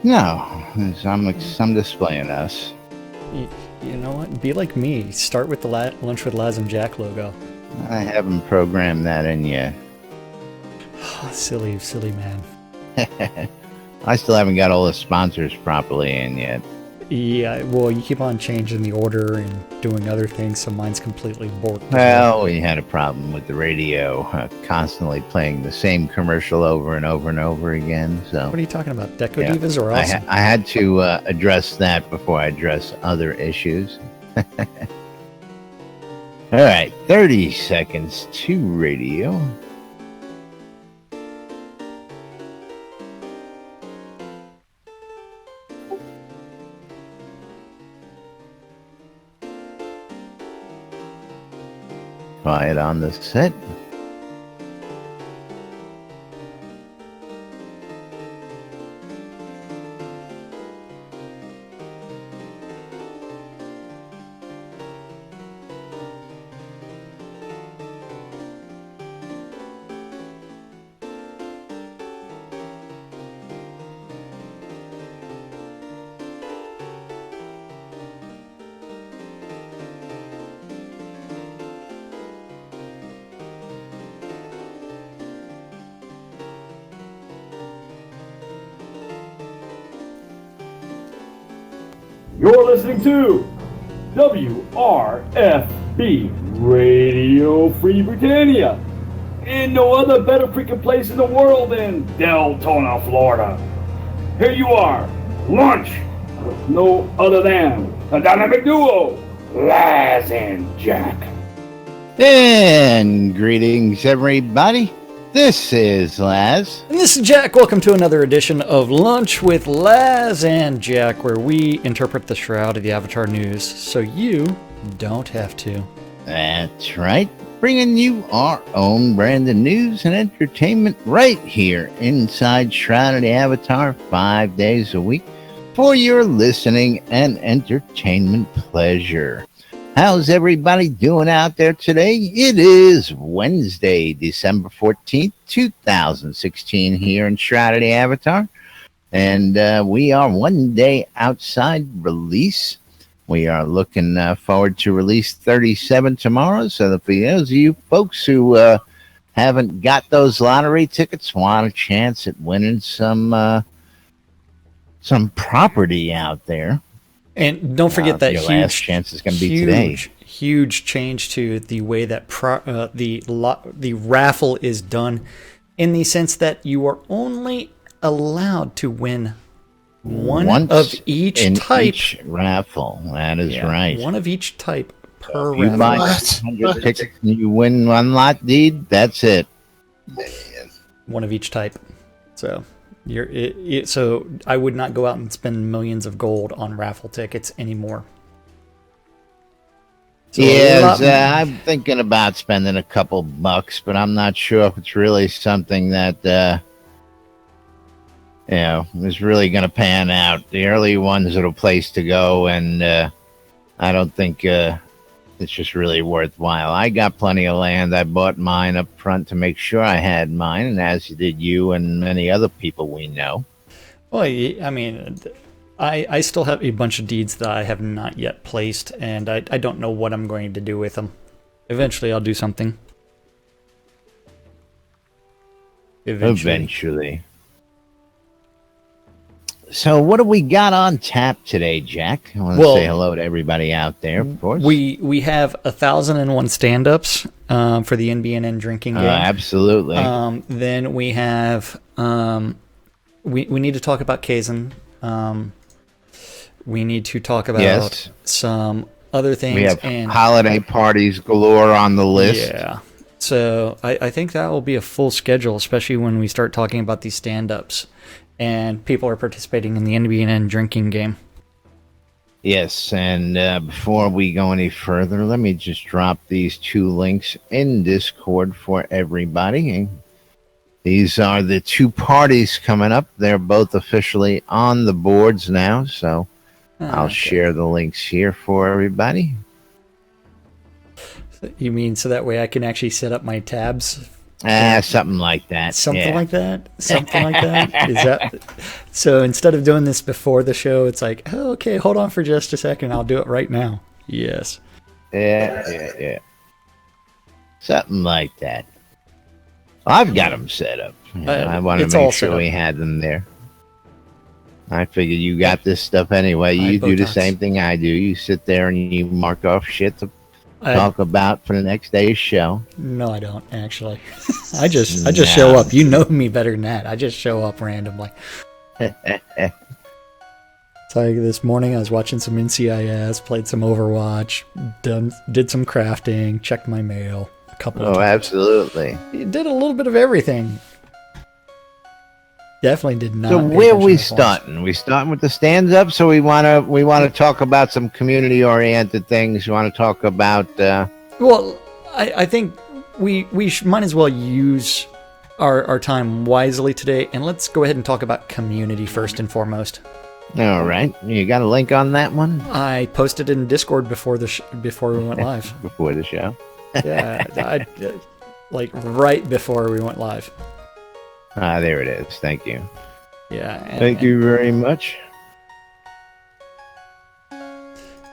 No, I'm displaying us. You know what? Be like me. Start with the Lunch with Laz and Jack logo. I haven't programmed that in yet. Silly man. I still haven't got all the sponsors properly in yet. Yeah, well, you keep on changing the order and doing other things, so mine's completely borked. Well, we had a problem with the radio constantly playing the same commercial over and over and over again. So, what are you talking about? Deco Divas or Awesome? I had to address that before I address other issues. All right, 30 seconds to radio. Quiet on the set. You're listening to WRFB Radio Free Britannia. In no other better freaking place in the world than Deltona, Florida. Here you are, lunch with no other than the dynamic duo, Laz and Jack. And greetings, everybody. This is Laz. And this is Jack. Welcome to another edition of Lunch with Laz and Jack, where we interpret the Shroud of the Avatar news so you don't have to. That's right. Bringing you our own brand of news and entertainment right here inside Shroud of the Avatar 5 days a week for your listening and entertainment pleasure. How's everybody doing out there today? It is Wednesday, December 14th, 2016 here in Shroud of the Avatar. And we are one day outside release. We are looking forward to release 37 tomorrow. So for those of you folks who haven't got those lottery tickets, want a chance at winning some property out there. And don't forget that your last chance is going to be today. Huge change to the way that the raffle is done, in the sense that you are only allowed to win one of each type. Each raffle. That is right. One of each type per raffle. You buy 100 tickets and you win one lot deed. That's it. One of each type. So. So I would not go out and spend millions of gold on raffle tickets anymore. So I'm thinking about spending a couple bucks, but I'm not sure if it's really something that is really going to pan out. The early ones are a place to go, and I don't think it's just really worthwhile. I got plenty of land. I bought mine up front to make sure I had mine, and as did you and many other people we know. Well, I mean, I still have a bunch of deeds that I have not yet placed, and I don't know what I'm going to do with them. Eventually, I'll do something. Eventually. So what do we got on tap today, Jack? I want to say hello to everybody out there, of course. We have 1,001 stand-ups for the NBNN drinking game. Absolutely. Then we have we need to talk about Kazan. We need to talk about some other things. We have holiday parties galore on the list. Yeah. So I think that will be a full schedule, especially when we start talking about these stand-ups. And people are participating in the NBNN drinking game. Yes, and before we go any further, let me just drop these two links in Discord for everybody. These are the two parties coming up. They're both officially on the boards now, so I'll share the links here for everybody. You mean so that way I can actually set up my tabs Something like that. Something like that. Is that so? Instead of doing this before the show, it's like, oh, okay, hold on for just a second. I'll do it right now. Yes. Yeah. Something like that. I've got them set up. I want to make sure we had them there. I figure you got this stuff anyway. You do the same thing I do. You sit there and you mark off shit to talk about for the next day's show. No, I don't actually. I just show up. You know me better than that. I just show up randomly. It's like this morning I was watching some NCIS, played some Overwatch, did some crafting, checked my mail a couple of times. Absolutely. Did a little bit of everything. Definitely did not. So where are we starting? We starting with the stands up. So we want to talk about some community oriented things. You want to talk about? Well, I think we might as well use our time wisely today, and let's go ahead and talk about community first and foremost. All right, you got a link on that one? I posted in Discord before before we went live. Before the show. Yeah, like right before we went live. There it is. Thank you. Yeah. Thank you very much.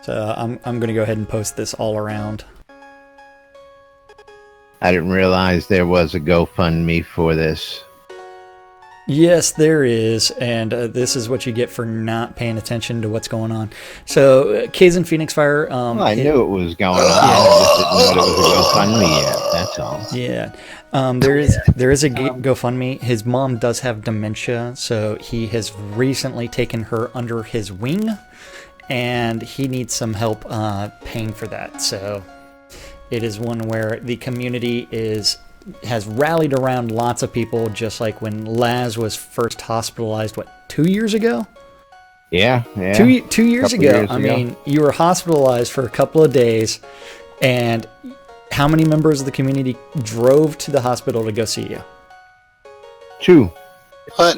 So I'm going to go ahead and post this all around. I didn't realize there was a GoFundMe for this. Yes, there is, and this is what you get for not paying attention to what's going on. So, Kaizen Phoenix Fire... I knew it was going on. I just didn't know it was a GoFundMe yet, that's all. Yeah. There is a GoFundMe. His mom does have dementia, so he has recently taken her under his wing, and he needs some help paying for that. So, it is one where the community has rallied around lots of people, just like when Laz was first hospitalized, 2 years ago? Yeah. 2 years ago. I mean, you were hospitalized for a couple of days, and how many members of the community drove to the hospital to go see you? 2.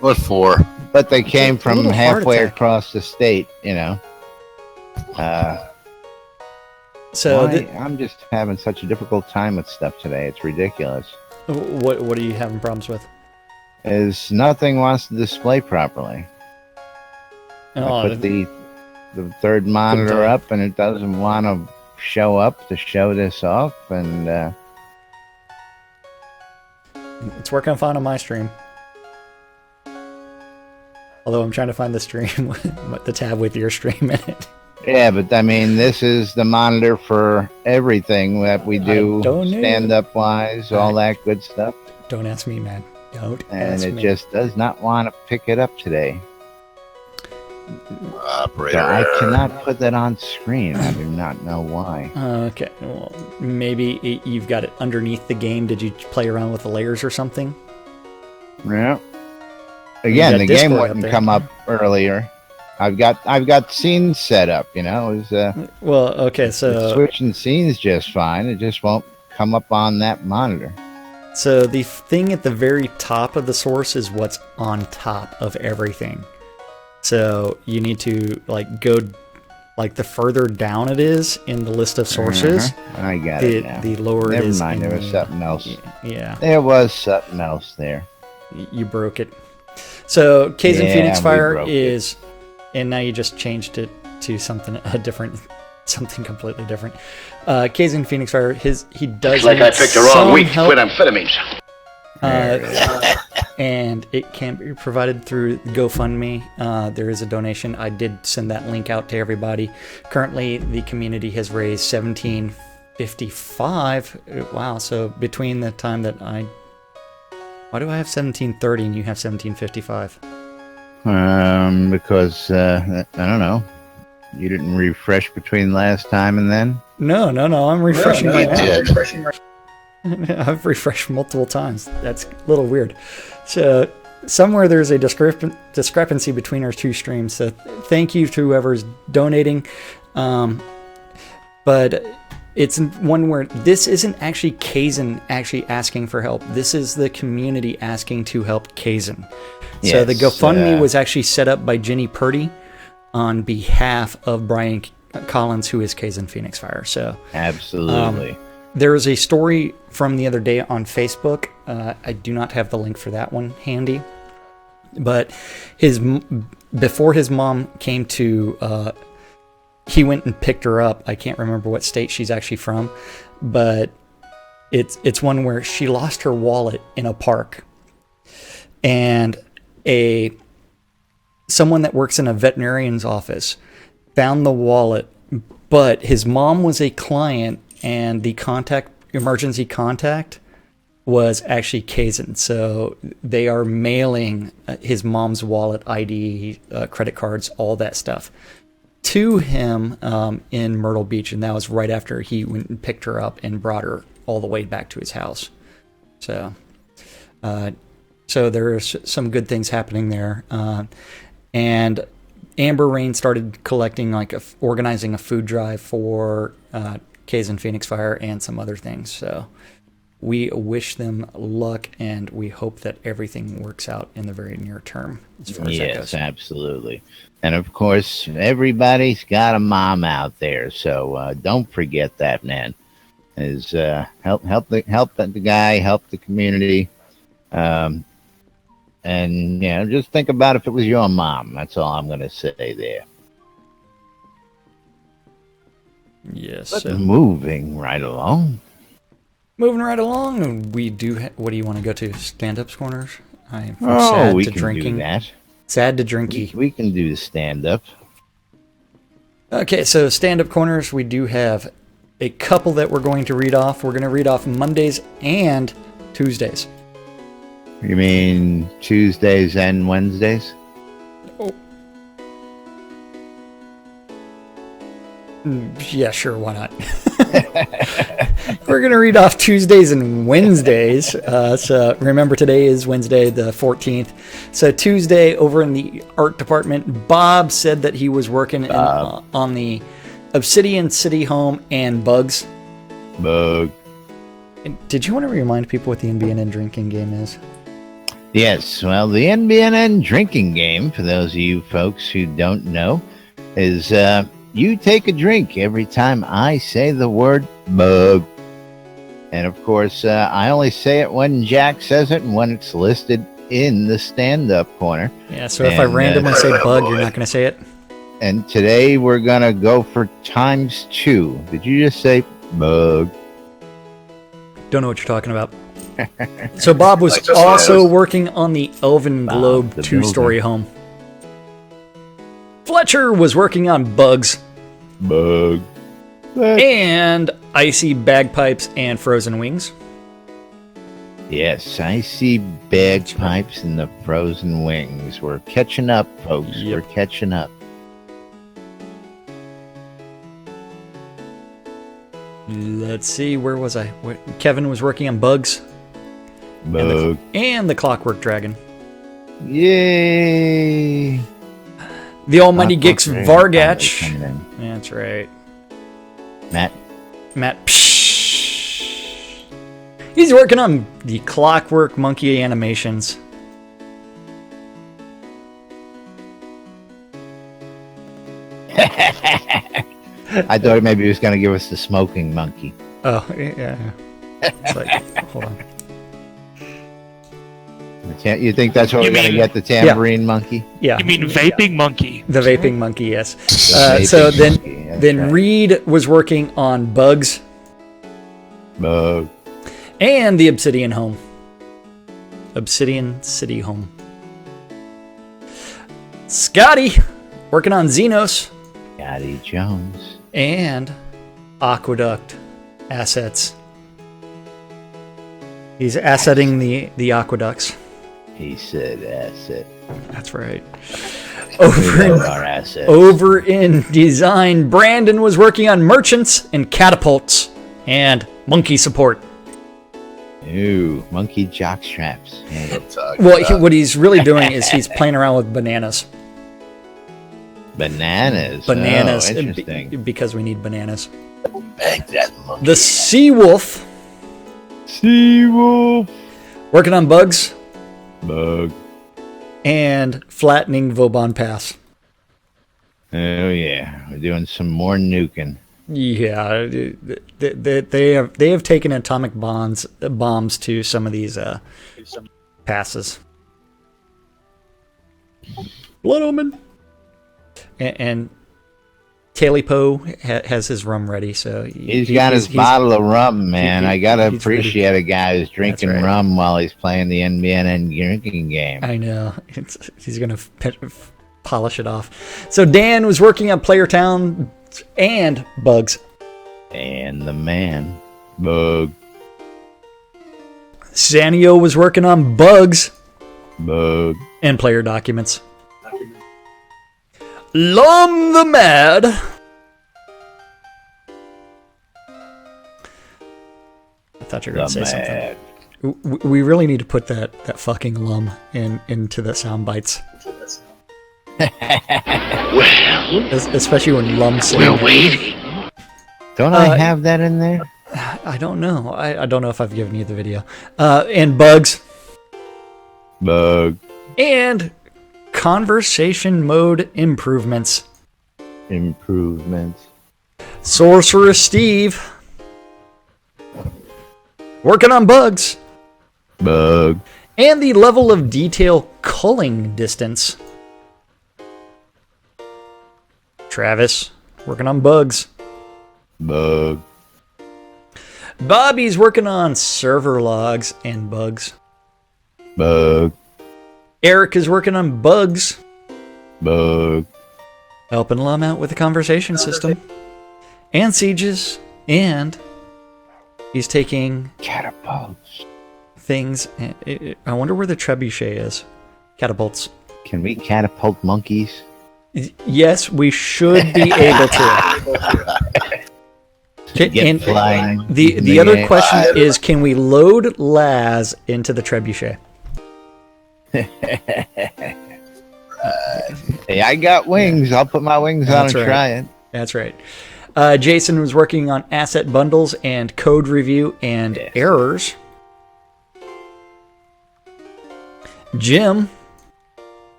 What for? But they came from halfway across the state, you know. So I'm just having such a difficult time with stuff today. It's ridiculous. What are you having problems with? Is nothing wants to display properly. I put the third monitor up, and it doesn't want to show up to show this off, and it's working fine on my stream. Although I'm trying to find the stream, the tab with your stream in it. Yeah, but I mean, this is the monitor for everything that we do, stand-up wise, all that good stuff. Don't ask me, man. Don't ask me. And it just does not want to pick it up today. Operator. So I cannot put that on screen. I do not know why. Okay, well, maybe you've got it underneath the game. Did you play around with the layers or something? Yeah. Again, the game wouldn't come up earlier. I've got scenes set up, you know. It was, well, okay, so switching scenes just fine. It just won't come up on that monitor. So the thing at the very top of the source is what's on top of everything. So you need to go the further down it is in the list of sources. I got it now. The lower it is. Never mind, there was something else. Yeah. There was something else there. You broke it. So Kaizen Phoenix Fire is... And now you just changed it to something completely different. Kaizen Phoenix Fire, he does. Like I picked the wrong week to quit amphetamines. And it can be provided through GoFundMe. There is a donation. I did send that link out to everybody. Currently, the community has raised $17.55. Wow! So between the time that why do I have 17.30 and you have 17.55? Because I don't know. You didn't refresh between last time and then? No. I'm refreshing right now. I've refreshed multiple times. That's a little weird. So somewhere there's a discrepancy between our two streams. So thank you to whoever's donating. But it's one where this isn't actually Kaizen actually asking for help. This is the community asking to help Kaizen. So yes, the GoFundMe was actually set up by Jenny Purdy on behalf of Brian Collins, who is Kaizen Phoenix Fire. So absolutely. there is a story from the other day on Facebook. I do not have the link for that one handy. But before his mom came to, he went and picked her up. I can't remember what state she's actually from, but it's one where she lost her wallet in a park, and someone that works in a veterinarian's office found the wallet, but his mom was a client, and the emergency contact was actually Kazan. So they are mailing his mom's wallet, ID, credit cards, all that stuff to him in Myrtle Beach. And that was right after he went and picked her up and brought her all the way back to his house. So there are some good things happening there. And Amber Rain started collecting, organizing a food drive for Kazan Phoenix Fire and some other things. So we wish them luck, and we hope that everything works out in the very near term as far as that goes. Yes, absolutely. And of course, everybody's got a mom out there, so don't forget that, man. Is help the guy, help the community, and just think about if it was your mom. That's all I'm going to say there. Yes. But moving right along. We do. What do you want to go to? Stand-ups corners. I'm from sad we to can drinking. do that. Sad to drinky. We can do the stand-up. Okay, so stand-up corners. We do have a couple that we're going to read off. We're going to read off Mondays and Tuesdays. You mean Tuesdays and Wednesdays? Oh. Yeah, sure, why not? We're going to read off Tuesdays and Wednesdays. So remember, today is Wednesday the 14th. So Tuesday, over in the art department, Bob said that he was working on the Obsidian City Home and Bugs. Bug. Did you want to remind people what the NBN drinking game is? Yes, well, the NBN drinking game, for those of you folks who don't know, is you take a drink every time I say the word bug. And of course, I only say it when Jack says it and when it's listed in the stand-up corner. Yeah, so if I randomly say bug, you're not going to say it? And today we're going to go for ×2. Did you just say bug? Don't know what you're talking about. So Bob was also working on the Elven Globe 2-story home. Fletcher was working on Bugs. Bug. And Icy Bagpipes and Frozen Wings. Yes, I see bagpipes and the frozen wings. We're catching up, folks. Yep. We're catching up. Let's see, where was I? Kevin was working on Bugs. Bug. And the Clockwork Dragon. Yay! The Almighty Geeks Vargach. That's right. Matt. Psh. He's working on the Clockwork Monkey animations. I thought maybe he was going to give us the smoking monkey. Oh, yeah. It's like, hold on. You think that's what we're going to get, the tambourine monkey? Yeah. You mean vaping monkey? The vaping monkey, yes. Vaping Then right. Reed was working on Bugs. Bug. And the Obsidian Home. Obsidian City Home. Scotty working on Xenos. Scotty Jones. And Aqueduct assets. He's assetting the aqueducts. He said asset. That's right. Our assets. Over in design, Brandon was working on merchants and catapults and monkey support. Ooh, monkey jock straps. Yeah. Well, what he's really doing is he's playing around with bananas. Bananas. Bananas. Oh, interesting. Because we need bananas. Bag that monkey. The Seawolf. Seawolf. Working on Bugs. Bug. And flattening Vauban Pass. Oh, yeah. We're doing some more nuking. Yeah, they have taken atomic bombs to some of these passes. Blood Omen. And Talipo has his rum ready, so he's got his bottle of rum, man. I gotta appreciate ready. A guy who's drinking rum while he's playing the NBN drinking game. I know. He's gonna polish it off. So Dan was working on Player Town and Bugs. And the man, Bug. Sanio was working on Bugs. Bug. And player documents. Lum the Mad. I thought you were going to say something. We really need to put that fucking lum into the sound bites. Well, especially when lum says. We're waiting. Don't I have that in there? I don't know. I don't know if I've given you the video. And Bugs. Bug. And conversation mode improvements. Sorcerer Steve. Working on Bugs. Bug. And the level of detail culling distance. Travis. Working on Bugs. Bug. Bobby's working on server logs and Bugs. Bug. Eric is working on Bugs. Bug. Helping Lum out with the conversation system. And sieges. And he's taking catapults. Things. I wonder where the trebuchet is. Catapults. Can we catapult monkeys? Yes, we should be able to. And flying the other question is, can we load Laz into the trebuchet? Hey, I got wings. I'll put my wings on and try it. That's right. Jason was working on asset bundles and code review and errors. Jim.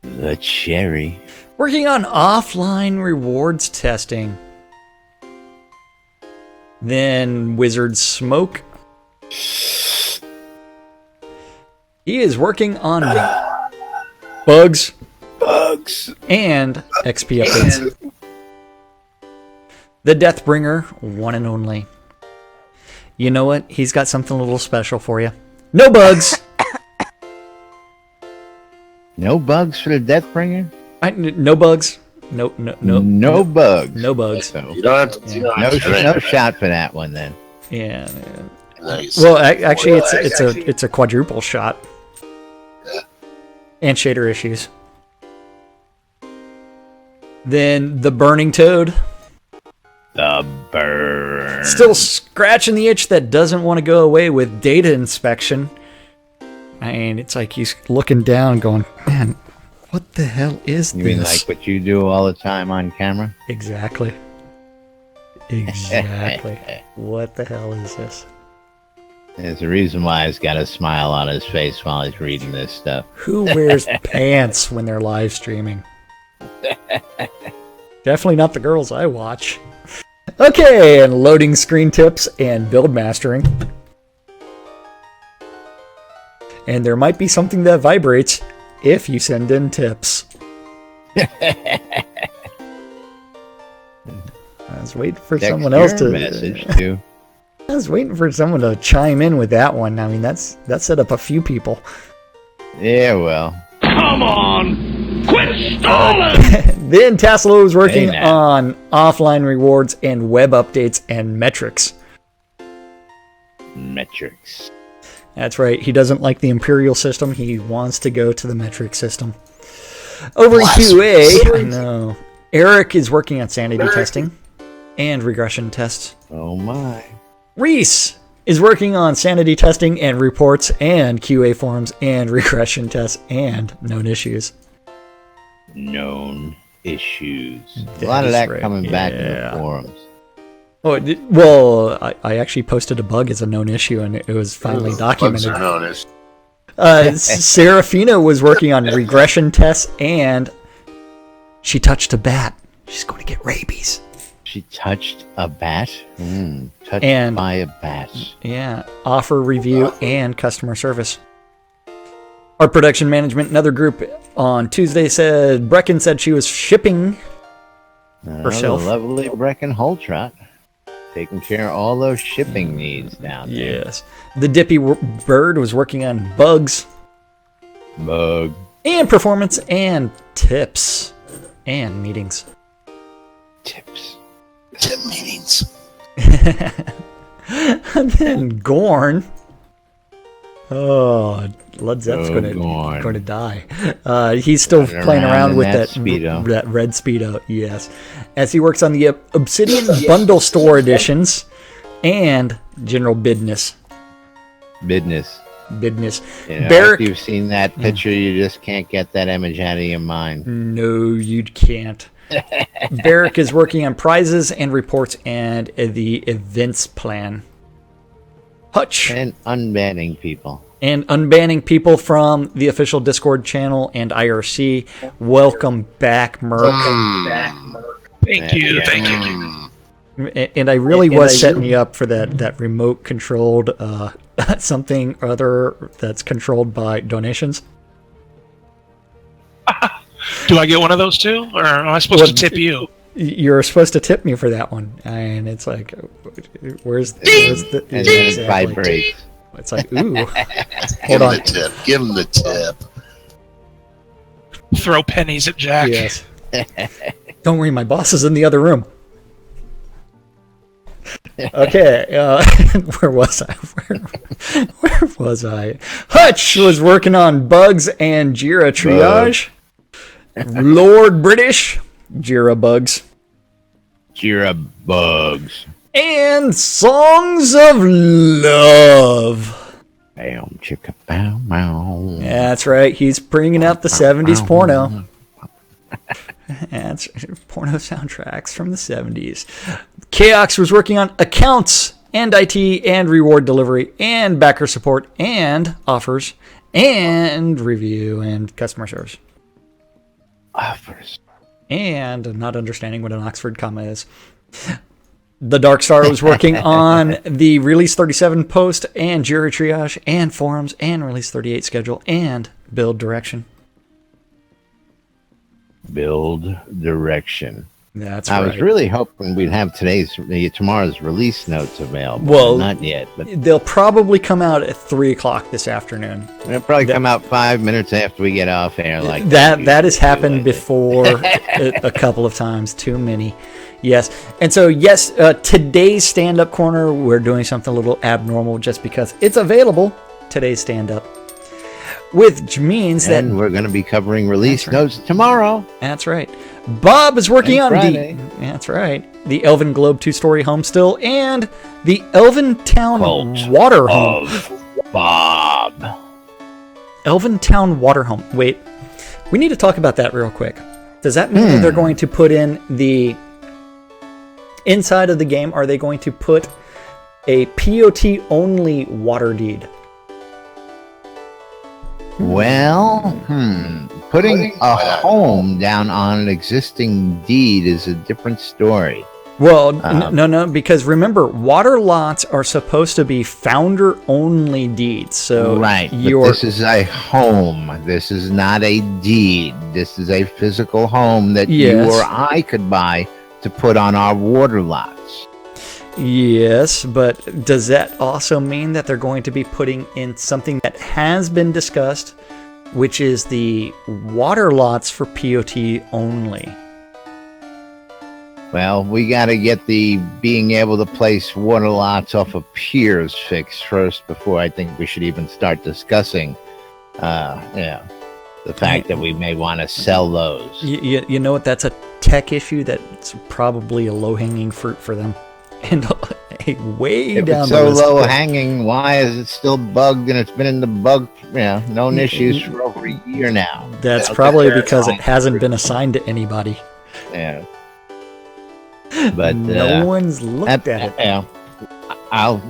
The cherry. Working on offline rewards testing. Then Wizard Smoke. He is working on Bugs. And XP updates. The Deathbringer, one and only. You know what? He's got something a little special for you. No bugs. No bugs for the Deathbringer? No bugs. No bugs. No bugs. So, you don't have to, no shot for that one then. Yeah. Nice. Well, actually, it's a quadruple shot. Yeah. And shader issues. Then the Burning Toad. The burn. Still scratching the itch that doesn't want to go away with data inspection. I mean, it's like he's looking down going, man, what the hell is this? You mean like what you do all the time on camera? Exactly. What the hell is this? There's a reason why he's got a smile on his face while he's reading this stuff. Who wears pants when they're live streaming? Definitely not the girls I watch. Okay, and loading screen tips and build mastering. And there might be something that vibrates if you send in tips. I was waiting for someone else to message too. I was waiting for someone to chime in with that one. I mean, that set up a few people. Yeah, well. Come on! Quit stalling! Then Tassilo was working on offline rewards and web updates and metrics. Metrics. That's right. He doesn't like the Imperial system. He wants to go to the metric system. Over in QA, I know. Eric is working on sanity testing and regression tests. Oh my. Reese is working on sanity testing and reports and QA forms and regression tests and known issues. Known issues. A lot of that coming back in the forums. Oh, well, I actually posted a bug as a known issue, and it was finally documented. Serafina was working on regression tests, and she touched a bat. She's going to get rabies. She touched a bat? Touched And- by a bat. Yeah, offer, review, and customer service. Our production management, another group on Tuesday said Brecken said she was shipping herself. The lovely Brecken Holtrot. Taking care of all those shipping needs down there. Yes. The Dippy Bird was working on bugs Bug. and performance and tips and meetings. Tips. Tip meetings. And then Gorn. Oh, Led Zepp's Oh, going Gorn. to die. He's still Running playing around in with that that Speedo. that red Speedo, yes. As he works on the Obsidian Bundle Store editions and general business. Business. You know, Barrick, if you've seen that picture, you just can't get that image out of your mind. no, you can't. Barrick is working on prizes and reports and the events plan. Hutch. And unbanning people. And unbanning people from the official Discord channel and IRC. Welcome back, Merc. Thank you. And I really was setting you up for that remote controlled something or other that's controlled by donations. Do I get one of those too, or am I supposed to tip you? You're supposed to tip me for that one, and it's like, where's the And then it exactly. vibrates. It's like, ooh, Give hold him on. the tip. Give him the tip. Throw pennies at Jack. Yes. Don't worry, my boss is in the other room. Okay, where was I? Where was I? Hutch was working on bugs and Jira triage. Lord British, Jira bugs. Jira bugs. And songs of love. Bam, chicka, bow, bow. That's right. He's bringing out the 70s porno. That's porno soundtracks from the 70s. Chaos was working on accounts and IT and reward delivery and backer support and offers and review and customer service. Offers. And not understanding what an Oxford comma is. The Dark Star was working on the Release 37 post and Jira triage and forums and Release 38 schedule and build direction. Build direction. That's I right. was really hoping we'd have tomorrow's release notes available. Well, not yet, but they'll probably come out at 3 o'clock this afternoon. they'll probably come out 5 minutes after we get off air. Like That has happened before a couple of times. Too many. Yes. And so, yes, today's stand-up corner, we're doing something a little abnormal just because it's available. Today's stand-up. Which means And that... we're going to be covering release That's right. notes tomorrow. That's right. Bob is working And on Friday. That's right. The Elven Globe 2-story home still and the Elven Town Cult water home. of Bob. Elven Town water home. Wait. We need to talk about that real quick. Does that mean that they're going to put in the inside of the game? Are they going to put a POT only water deed? Well, putting a home down on an existing deed is a different story. Well, no, because remember, water lots are supposed to be founder-only deeds. So Right, but your this is a home. This is not a deed. This is a physical home that you Yes. or I could buy to put on our water lots. yes, but does that also mean that they're going to be putting in something that has been discussed, which is the water lots for POT only? Well, we got to get the being able to place water lots off of piers fixed first before I think we should even start discussing, the fact that we may want to sell those. You know what? That's a tech issue that's probably a low-hanging fruit for them. And a way If down it's the so list. low hanging, why is it still bugged and it's been in the bug, known issues for over a year now? That's They'll probably get their because it time. hasn't been assigned to anybody. Yeah. But No one's looked at it. Yeah.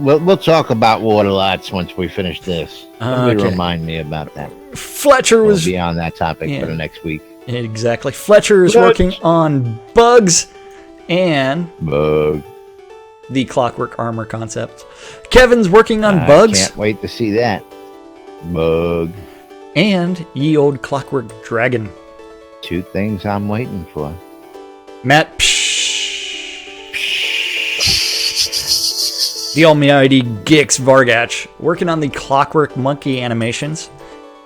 We'll talk about water lots once we finish this. Somebody Okay. remind me about that. Fletcher We'll was be on that topic Yeah. for the next week. exactly. Fletcher is working on bugs and Bug. the Clockwork Armor concept. Kevin's working on bugs. Can't wait to see that. Bug. And Ye Old Clockwork Dragon. 2 things I'm waiting for. Matt, the almighty Gix Vargach, working on the Clockwork Monkey animations.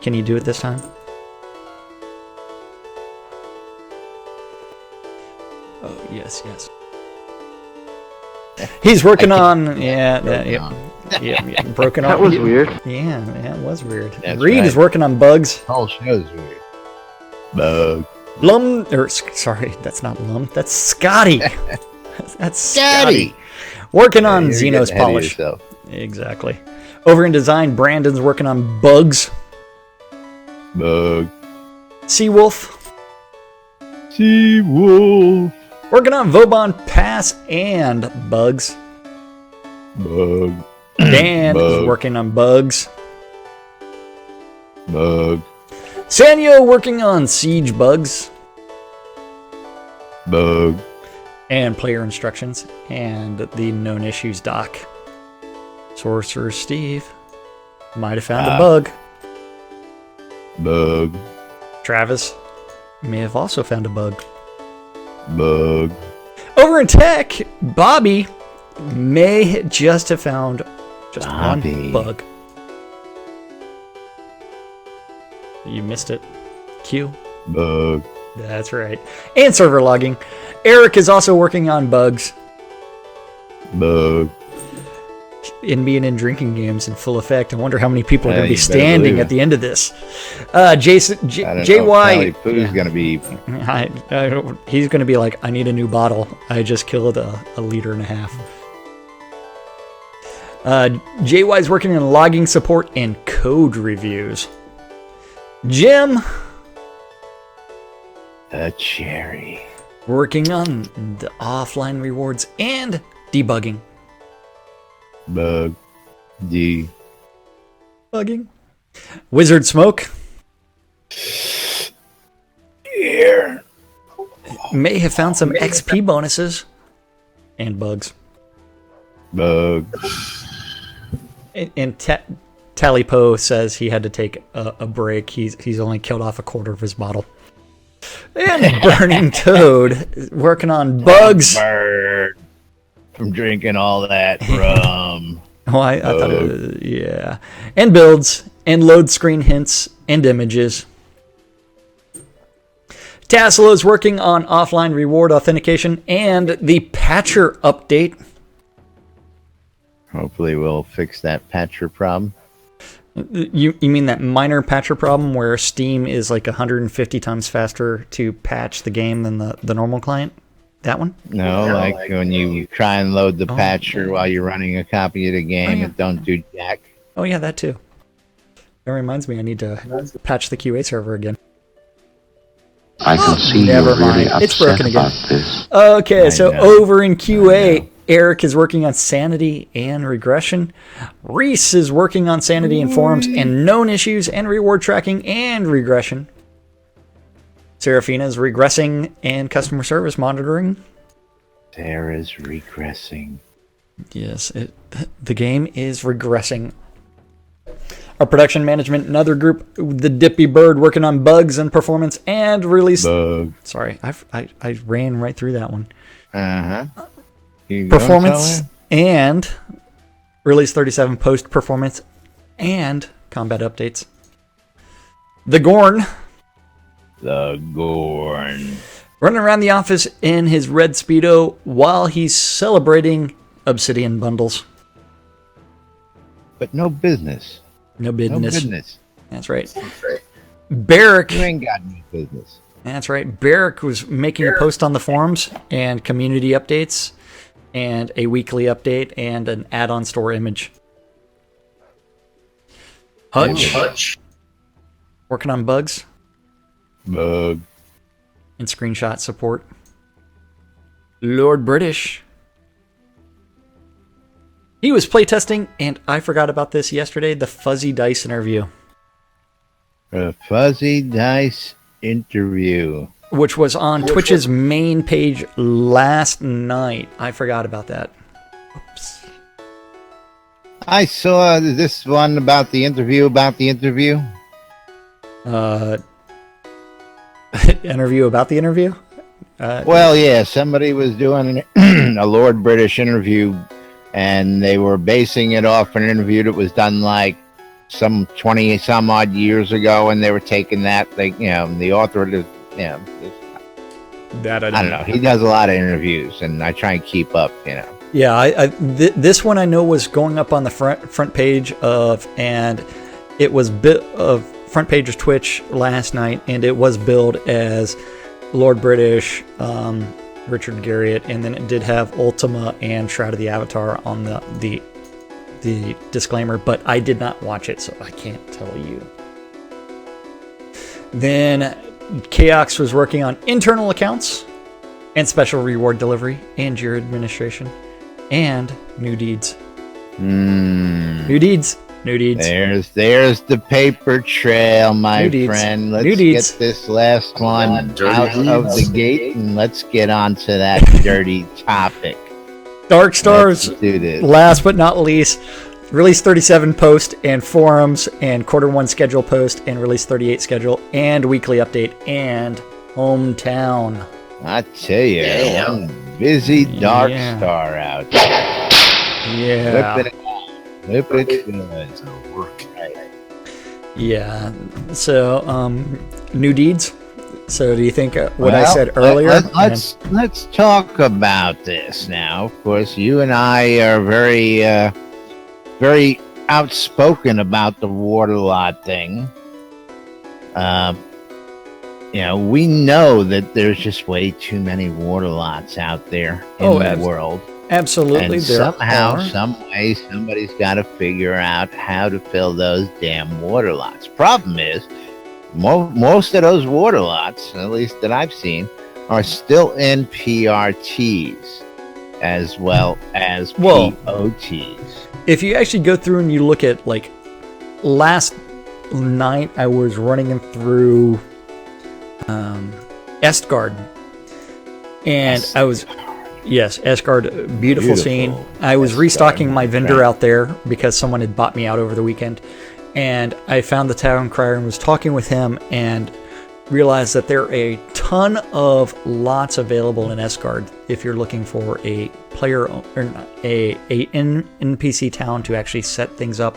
Can you do it this time? Oh, yes. He's working on... broken That off. was weird. Yeah, it was weird. That's Reed right. is working on bugs. The whole show's weird. Bug. Sorry, that's not Lum. That's Scotty. That's Scotty. Scotty. Working on You're Xenos getting ahead of polish. yourself. Exactly. Over in design, Brandon's working on bugs. Bug. Seawolf. Seawolf. Working on Vauban Pass and bugs. Bug. Dan is Bug. working on bugs. Bug. Sanyo working on siege bugs Bug. and player instructions and the known issues doc. Sorcerer Steve might have found a bug. Bug. Travis may have also found a bug. Bug. Over in tech, Bobby may just have found just Bobby. one bug. You missed it. Q. Bug. That's right. And server logging. Eric is also working on bugs Bug. in being in drinking games in full effect. I wonder how many people are going to be You better standing believe at it. the end of this. Jason, I don't know. JY. Poo's gonna be. He's going to be like, I need a new bottle. I just killed a 1.5 liters. JY's working in logging support and code reviews. Jim A cherry. working on the offline rewards and debugging. Bug. D. Bugging. Wizard Smoke Here. may have found some XP bonuses and bugs. Bug. And Talipo says he had to take a break. He's only killed off 1/4 of his bottle. And Burning Toad working on bugs. Bird. From drinking all that rum. Oh, I thought it was, yeah. And builds and load screen hints and images. Tassel is working on offline reward authentication and the patcher update. Hopefully we'll fix that patcher problem. You mean that minor patcher problem where Steam is like 150 times faster to patch the game than the normal client? That one? No, like when you try and load the patcher while you're running a copy of the game, yeah. it don't do jack. Oh yeah, that too. That reminds me, I need to patch the QA server again. I can see Never you're really mind. It's upset broken again. about this. Okay, I so know. over in QA, Eric is working on sanity and regression. Reese is working on sanity and forums and known issues and reward tracking and regression. Serafina is regressing and customer service monitoring. Sarah's regressing. Yes, the game is regressing. Our production management, another group, the Dippy Bird, working on bugs and performance and release. Bug. Sorry, I ran right through that one. Uh-huh. Performance and release 37 post performance and combat updates. The Gorn The Gorn. running around the office in his red Speedo while he's celebrating Obsidian bundles. But no business. No No business. business. That's right. Barrick. You ain't got no business. That's right. Barrick was making a post on the forums and community updates and a weekly update and an add-on store image. Hutch. Working on bugs Bug. and screenshot support. Lord British. He was playtesting, and I forgot about this yesterday, the Fuzzy Dice interview. A fuzzy dice interview. which was on Twitch's main page last night. I forgot about that. Oops. I saw this one about the interview. Interview about the interview? Well, yeah, somebody was doing a Lord British interview, and they were basing it off an interview that was done like some 20 some odd years ago, and they were taking that, like, you know, the author of the, you know, That I don't know. He does a lot of interviews, and I try and keep up, you know. Yeah, this one I know was going up on the front page of, and it was front page of Twitch last night, and it was billed as Lord British, Richard Garriott, and then it did have Ultima and Shroud of the Avatar on the disclaimer, but I did not watch it, so I can't tell you. Then Chaos was working on internal accounts and special reward delivery and your administration and new deeds. New deeds. There's the paper trail, my friend. Let's get this last one out of the gate, and let's get on to that dirty topic. Dark Stars, do this. Last but not least, Release 37 post and forums and Quarter 1 schedule post and Release 38 schedule and weekly update and hometown. I tell you, I'm busy Dark Star out there. Yeah. Whip it good. Yeah. So, new deeds. So, do you think what I said earlier? Let's talk about this now. Of course, you and I are very outspoken about the water lot thing. You know, we know that there's just way too many water lots out there in the world. Absolutely. And somehow, some way, somebody's got to figure out how to fill those damn water lots. Problem is, most of those water lots, at least that I've seen, are still in PRTs as well as POTs. If you actually go through and you look at, like, last night I was running through Estgard, and I was... Yes, Estgard, beautiful scene. I was restocking my vendor out there because someone had bought me out over the weekend. And I found the town crier and was talking with him and realized that there are a ton of lots available in Estgard if you're looking for a player or not, a NPC town to actually set things up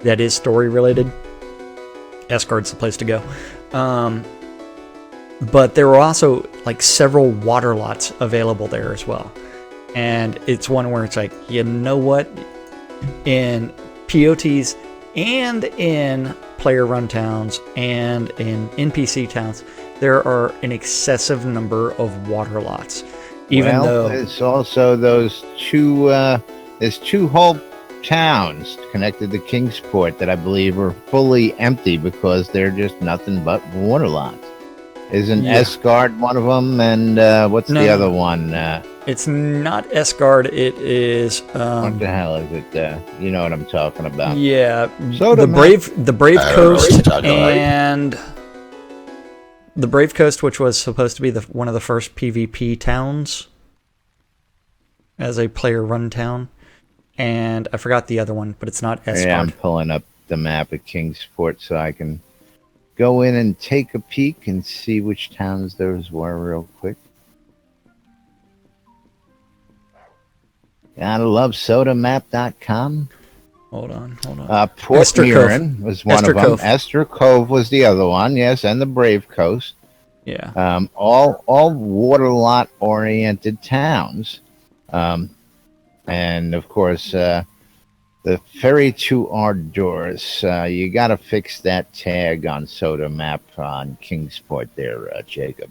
that is story related. Estgard's the place to go. But there were also like several water lots available there as well. And it's one where it's like, you know what? In POTs and in player run towns and in NPC towns, there are an excessive number of water lots. Even though there's also those there's two whole towns connected to Kingsport that I believe are fully empty because they're just nothing but water lots. Isn't Estgard one of them? And what's the other one? It's not Estgard. It is. What the hell is it? You know what I'm talking about? Yeah, the Brave Coast, and the Brave Coast, which was supposed to be one of the first PvP towns as a player-run town, and I forgot the other one, but it's not Estgard. Yeah, I'm pulling up the map of Kingsport so I can go in and take a peek and see which towns those were real quick. Gotta love sodamap.com. Hold on. Port Mirren was one of them. Esther Cove was the other one, yes, and the Brave Coast. Yeah. All water lot oriented towns. And of course, the ferry to Ardores. You got to fix that tag on Soda Map on Kingsport there, Jacob.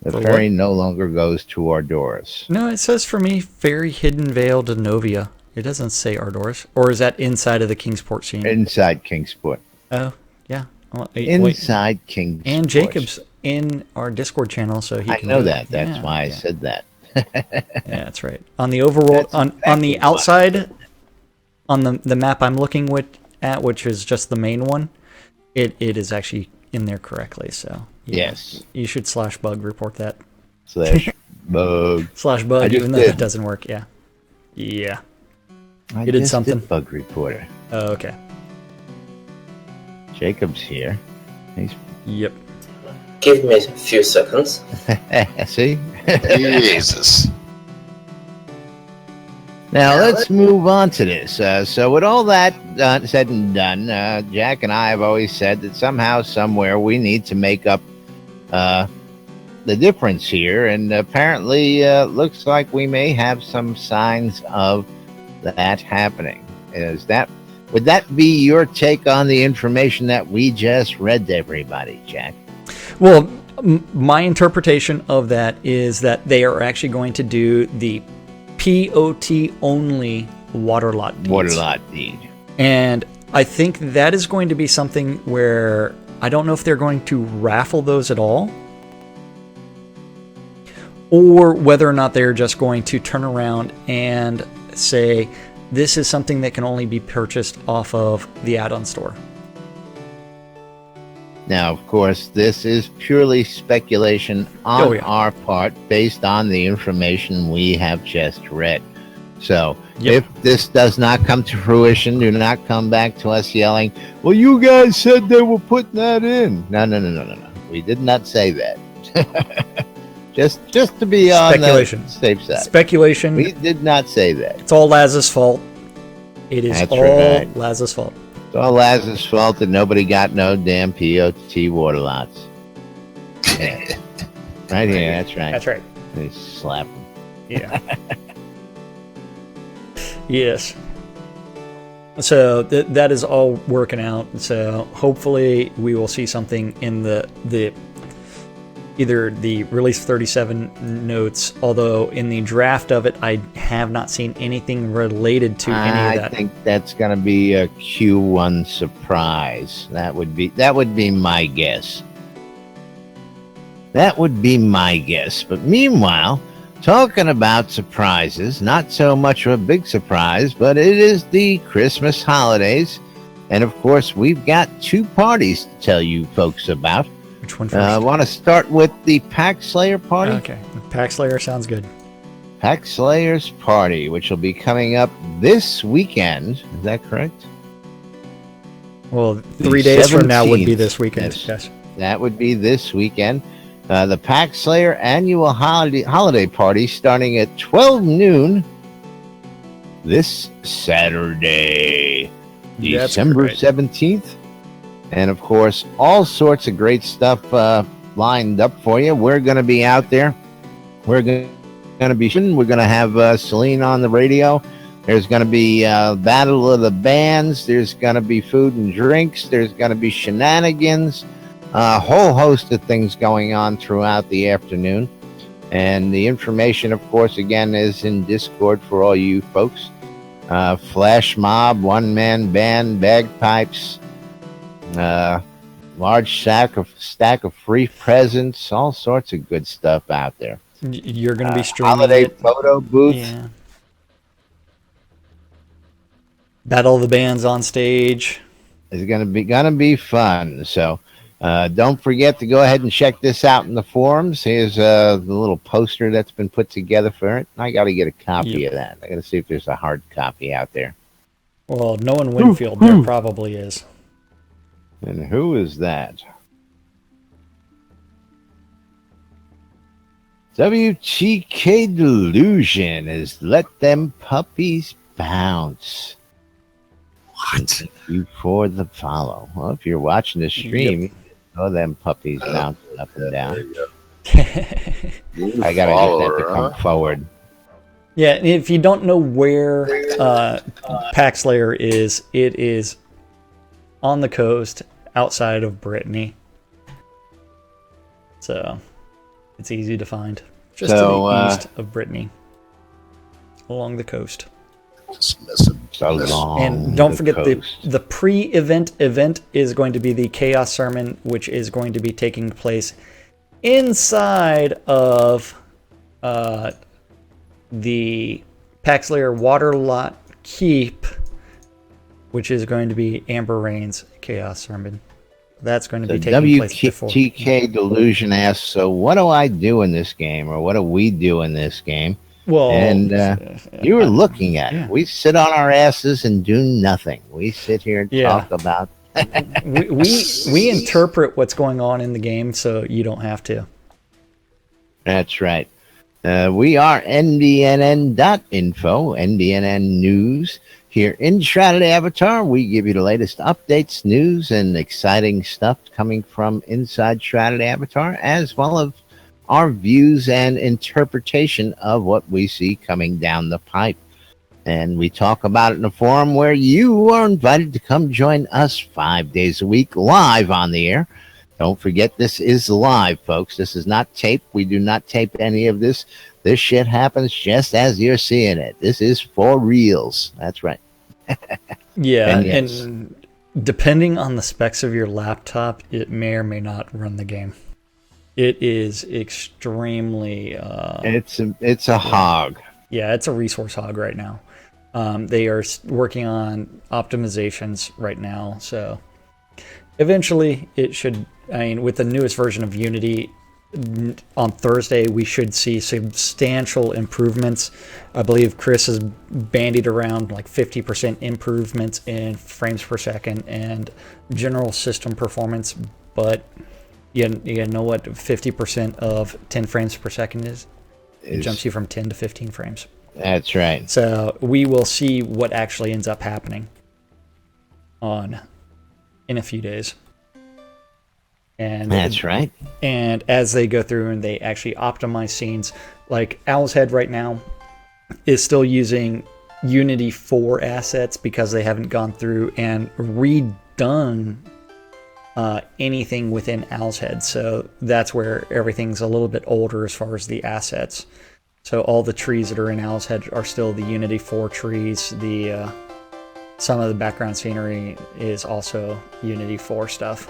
The ferry no longer goes to Ardores. No, it says for me, ferry Hidden Vale to Novia. It doesn't say Ardores. Or is that inside of the Kingsport scene? Inside Kingsport. Oh, yeah. Inside Kingsport. And Jacob's in our Discord channel, so he can... I know that. That's why I said that. Yeah, that's right. On the overworld, on the outside... On the map I'm looking at, which is just the main one, it is actually in there correctly. So Yes. You should /bug report that. /bug. /bug, even though that doesn't work. Yeah. Yeah. I You did just something. Did bug reporter. Oh, okay. Jacob's here. Yep. Give me a few seconds. See? Jesus. Now let's move on to this. So with all that said and done, Jack and I have always said that somehow, somewhere, we need to make up the difference here, and apparently looks like we may have some signs of that happening. Would that be your take on the information that we just read to everybody, Jack? Well, my interpretation of that is that they are actually going to do the POT only water lot deeds. Water lot deed. And I think that is going to be something where I don't know if they're going to raffle those at all, or whether or not they're just going to turn around and say, this is something that can only be purchased off of the add-on store. Now, of course, this is purely speculation on our part based on the information we have just read. So, if this does not come to fruition, do not come back to us yelling, well, you guys said they were putting that in. No. We did not say that. just to be on the safe side. Speculation. We did not say that. It's all Laz's fault. It is all Laz's fault. It's all Laz's fault that nobody got no damn POT water lots. Yeah. Right here, that's right. That's right. They slap them. Yeah. Yes. So that is all working out. So hopefully we will see something in the either the release 37 notes, although in the draft of it I have not seen anything related to any of that. I think that's going to be a Q1 surprise. That would be my guess. That would be my guess. But meanwhile, talking about surprises, not so much of a big surprise, but it is the Christmas holidays. And of course, we've got two parties to tell you folks about. Which one first? I want to start with the Pack Slayer party. Okay, Pack Slayer sounds good. Pack Slayer's party, which will be coming up this weekend. Is that correct? Well, 3 days from now would be this weekend. Yes. That would be this weekend. The Pack Slayer annual holiday party starting at 12 noon this Saturday, December 17th. And, of course, all sorts of great stuff lined up for you. We're going to be out there. We're going to have Celine on the radio. There's going to be Battle of the Bands. There's going to be food and drinks. There's going to be shenanigans. A whole host of things going on throughout the afternoon. And the information, of course, again, is in Discord for all you folks. Flash mob, one-man band, bagpipes, large stack of free presents, all sorts of good stuff out there. You're going to be streaming holiday photo booth. Yeah. Battle of the Bands on stage. It's gonna be fun. So don't forget to go ahead and check this out in the forums. Here's the little poster that's been put together for it. I got to get a copy of that. I got to see if there's a hard copy out there. Well, no in Winfield. There probably is. And who is that? WTK Delusion is Let Them Puppies Bounce. What? Thank you for the follow. Well, if you're watching the stream, you know them puppies bouncing up and down. I gotta get that to come forward. Yeah, if you don't know where Pack Slayer is, it is on the coast outside of Brittany. So it's easy to find. Just to the east of Brittany. Along the coast. And don't forget the pre-event is going to be the Chaos Sermon, which is going to be taking place inside of the Pack Slayer Water Lot Keep, which is going to be Amber Rain's Chaos Sermon. that's going to So be taking place before. WTK Delusion asks, so what do I do in this game, or what do we do in this game? Well, And you were looking at yeah. it. We sit on our asses and do nothing. We sit here and talk about. we interpret what's going on in the game, so you don't have to. That's right. We are ndnn.info, NDNN News. Here in Shrouded Avatar, we give you the latest updates, news, and exciting stuff coming from inside Shrouded Avatar, as well as our views and interpretation of what we see coming down the pipe. And we talk about it in a forum where you are invited to come join us 5 days a week live on the air. Don't forget, this is live, folks. This is not tape. We do not tape any of this. This shit happens just as you're seeing it. This is for reals. That's right. Yeah, And yes. and depending on the specs of your laptop, it may or may not run the game. It is extremely... It's a hog. Yeah, it's a resource hog right now. They are working on optimizations right now, so eventually it should... I mean, with the newest version of Unity, on Thursday, we should see substantial improvements. I believe Chris has bandied around like 50% improvements in frames per second and general system performance, but you know what 50% of 10 frames per second is? It jumps you from 10 to 15 frames. That's right. So we will see what actually ends up happening in a few days. And that's right. And as they go through and they actually optimize scenes, like Owl's Head right now is still using Unity 4 assets because they haven't gone through and redone anything within Owl's Head. So that's where everything's a little bit older as far as the assets. So all the trees that are in Owl's Head are still the Unity 4 trees. The some of the background scenery is also Unity 4 stuff.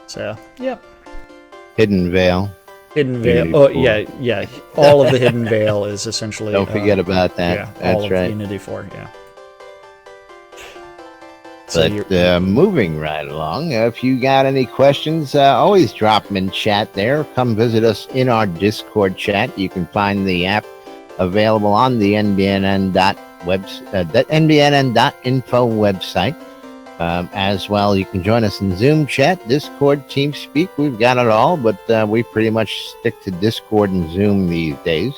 So, yep. Hidden Veil. Hidden Veil. Oh, yeah. All of the Hidden Veil is essentially... Don't forget about that. Yeah, that's all right. of Unity 4, yeah. But moving right along, if you got any questions, always drop them in chat there. Come visit us in our Discord chat. You can find the app available on the NBNN.info website. As well, you can join us in Zoom chat, Discord, TeamSpeak. We've got it all, but we pretty much stick to Discord and Zoom these days.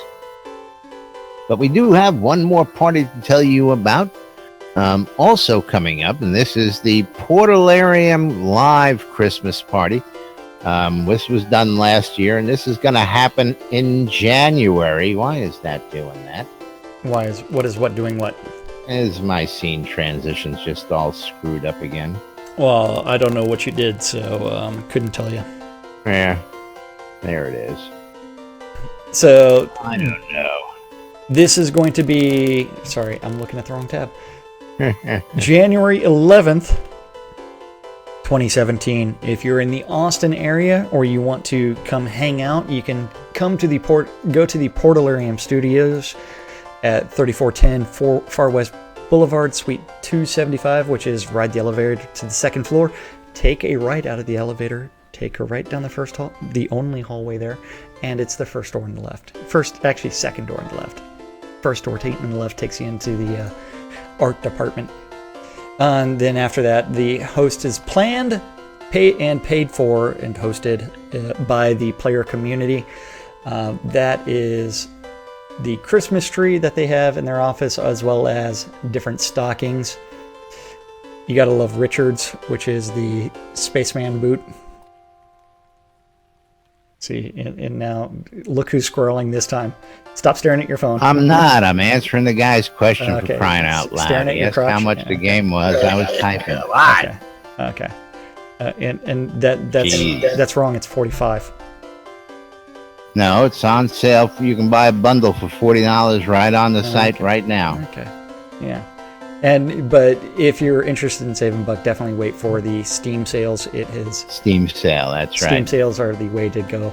But we do have one more party to tell you about. Also coming up, and this is the Portalarium Live Christmas Party. This was done last year, and this is going to happen in January. Why is that doing that? What doing what? Is my scene transitions just all screwed up again? Well, I don't know what you did, so couldn't tell you. Yeah, there it is. So I don't know. This is going to be... Sorry, I'm looking at the wrong tab. January 11th, 2017. If you're in the Austin area or you want to come hang out, you can go to the Portalarium Studios at 3410 Far West Boulevard, Suite 275, which is ride the elevator to the second floor. Take a right out of the elevator. Take a right down the first hall, the only hallway there, and it's the first door on the left. Second door on the left. First door on the left takes you into the art department. And then after that, the host is planned, paid for, and hosted by the player community. That is the Christmas tree that they have in their office, as well as different stockings. You gotta love Richards, which is the spaceman boot. See, and now look who's scrolling this time. Stop staring at your phone. I'm not. I'm answering the guy's question Okay. for crying out loud. Staring at He your asked crotch? how much the game was. I was typing. Okay. And that's wrong. It's $45. No, it's on sale. You can buy a bundle for $40 right on the site right now. Okay. Yeah. But if you're interested in saving $1, definitely wait for the Steam sales. It is Steam sale. That's right. Steam sales are the way to go.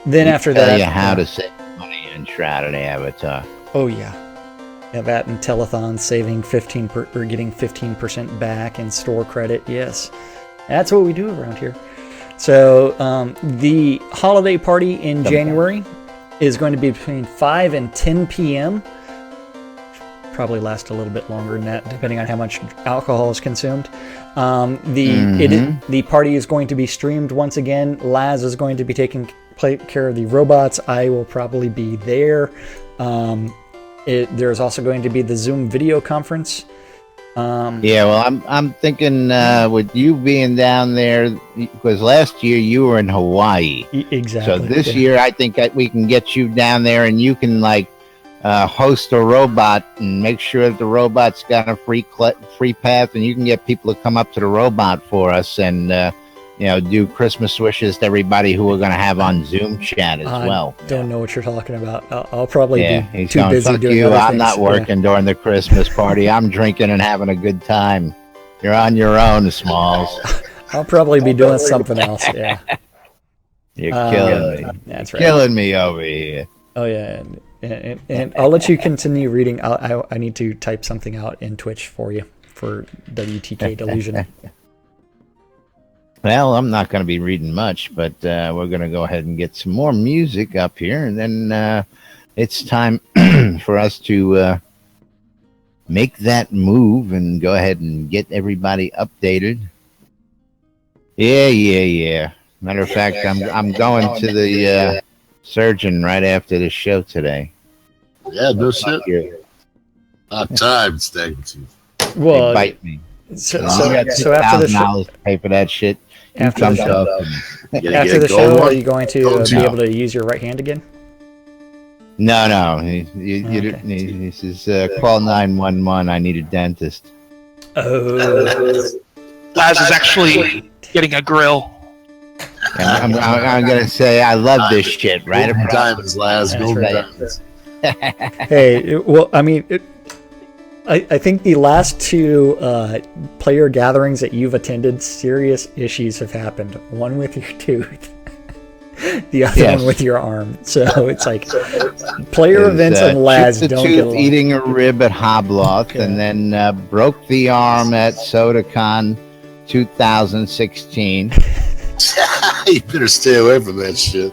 Then after that, tell you how to save money in Shrouded Avatar. Oh yeah. Yeah, that and telethon saving or getting 15% back in store credit. Yes, that's what we do around here. So the holiday party in January is going to be between 5 and 10 p.m. Probably last a little bit longer than that, depending on how much alcohol is consumed. The party is going to be streamed once again. Laz is going to be taking care of the robots. I will probably be there. There's also going to be the Zoom video conference. I'm thinking with you being down there, because last year you were in Hawaii. Exactly. So this year I think that we can get you down there and you can host a robot and make sure that the robot's got a free path, and you can get people to come up to the robot for us and do Christmas wishes to everybody who we're going to have on Zoom chat as well. Don't know what you're talking about. I'll probably be he's too going, busy fuck doing you. other I'm things. not working during the Christmas party. I'm drinking and having a good time. You're on your own, Smalls. I'll probably be doing something else. Yeah. You're killing me. That's right. Killing me over here. Oh yeah, and I'll let you continue reading. I need to type something out in Twitch for you for WTK Delusion. Well, I'm not going to be reading much, but we're going to go ahead and get some more music up here, and then it's time for us to make that move and go ahead and get everybody updated. Yeah. Matter of fact, I'm going to the surgeon right after the show today. Yeah, no shit. Time stinks. Well, they bite me. So $2,000 after the show, to pay for that shit. after the show, are you going to be able to use your right hand again? No. He says, call 911. I need a dentist. Oh. Laz is actually getting a grill. I'm going to say I love this shit, right? Golden diamonds, Laz. Golden diamonds. Hey, well, I mean, I think the last two player gatherings that you've attended, serious issues have happened. One with your tooth, the other one with your arm. So it's like player events and Laz don't get along. Eating a rib at Hobloth, and then broke the arm at SodaCon 2016. You better stay away from that shit.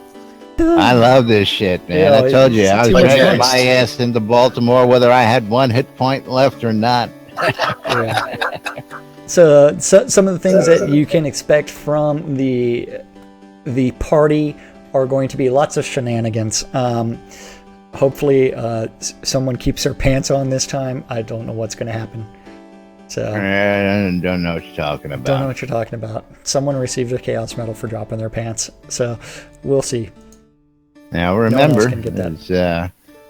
I love this shit, man. Yeah, I told you, I was dragging nice. my ass into Baltimore whether I had one hit point left or not. Yeah. So some of the things that you can expect from the party are going to be lots of shenanigans. Hopefully, someone keeps their pants on this time. I don't know what's going to happen. So I don't know what you're talking about. Don't know what you're talking about. Someone received a chaos medal for dropping their pants. So we'll see. Now remember,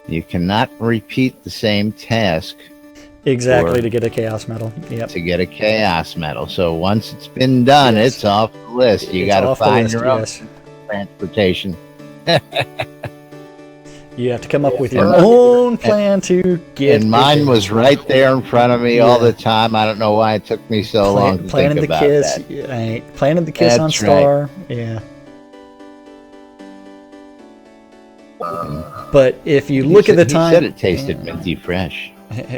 you cannot repeat the same task. Exactly, to get a chaos medal. Yep. To get a chaos medal. So once it's been done, it's off the list. You got to find your own transportation. You have to come up with your own plan to get. And mine was right there in front of me all the time. I don't know why it took me so long to think about that. Planted the kiss on Starr. Right. Yeah. But if you look at the time, he said it tasted minty fresh.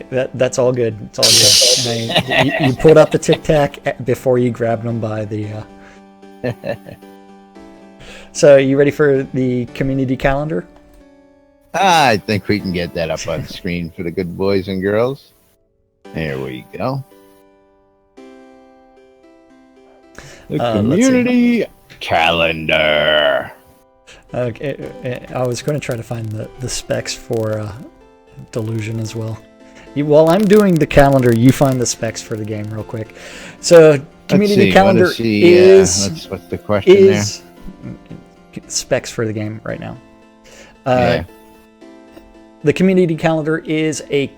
That's all good. It's all good. You pulled out the Tic Tac before you grabbed them by the. So, you ready for the community calendar? I think we can get that up on the screen for the good boys and girls. There we go. The community calendar. Okay, I was going to try to find the specs for Delusion as well. While I'm doing the calendar, you find the specs for the game real quick. So, community calendar is... what's the question there? Specs for the game right now. The community calendar is a